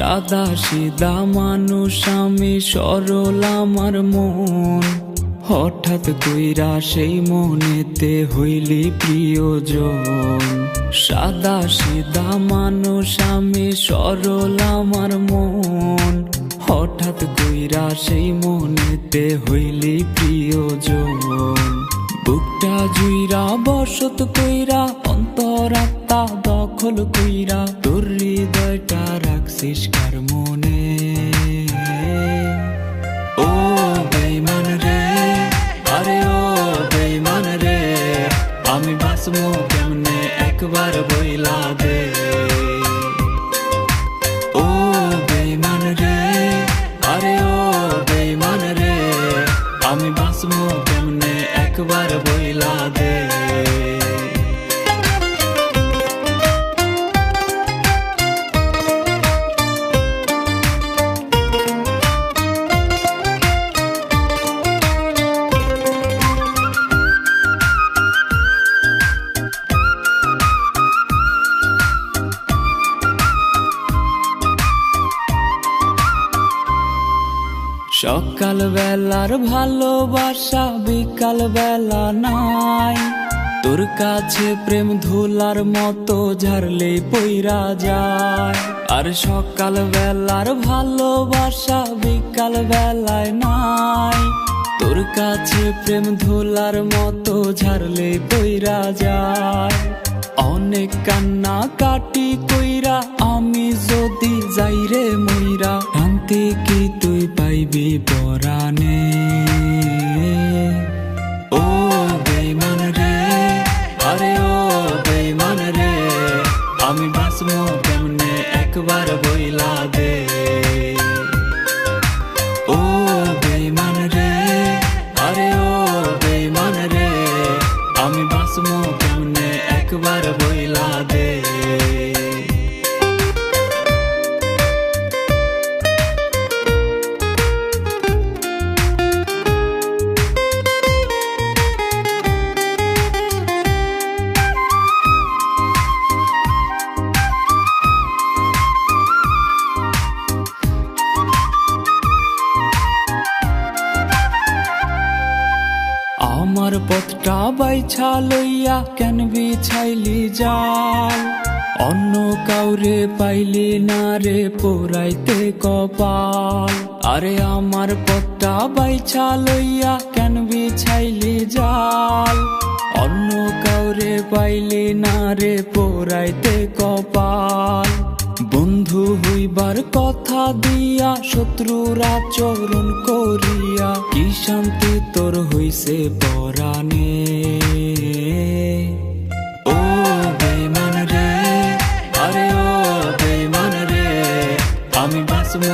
সাদা সিধা মানুষ আমি, সরল আমার মন। হঠাৎ কইরা সেই মনেতে হইলি প্রিয়জন। সাদা সিধা মানুষ আমি, সরল আমার মন। হঠাৎ কইরা সেই মনেতে হইলি প্রিয়জন। বুকটা জুইরা বসত কইরা, অন্তরাত্মা দখল কইরা, তোর হৃদয়টা রাখছিস কার মনে। ও বেঈমান রে, আরে ও বেঈমান রে, আমি বাঁচবো কেমনে একবার বইলা দে। ও বেঈমান রে, আরে ও বেঈমান রে, আমি বাঁচবো কেমনে একবার বইলা দে। সকাল বেলার ভালোবাসা বিকাল বেলা নাই, তোর কাছে প্রেম ধুলার মতো ঝাড়লে পইরা যায়। আর সকাল বেলার ভালোবাসা বিকাল বেলায় নাই, তোর কাছে প্রেম ধুলার মতো ঝাড়লে পইরা যায়। অনেক কান্না কাটি কইরা আমি যদি যাই রে মইরা, শান্তি কি তুই পাইবি পরাণে। ও বেঈমান রে, আরে ও বেঈমান রে, আমি বাঁচবো কেমনে একবার বইলা দে। ও বেঈমান রে, আরে ও বেঈমান রে, আমি বাঁচবো কেমনে একবার বইলা দে। আমার পথটা বাইছা লইয়া কেন বিছাইলি জাল, অন্য কাউরে পাইলি না রে পোড়াইতে কপাল। আরে আমার পথটা বাইছা লইয়া কেন বিছাইলি জাল, অন্য কাউরে পাইলি না রে পোড়াইতে কপাল। বন্ধু হইবার কথা দিয়া শত্রুর আচরণ করিয়া, কি শান্তি তোর হইছে পরাণে। ও বেঈমান রে, আরে ও বেঈমান রে, আমি বাঁচবো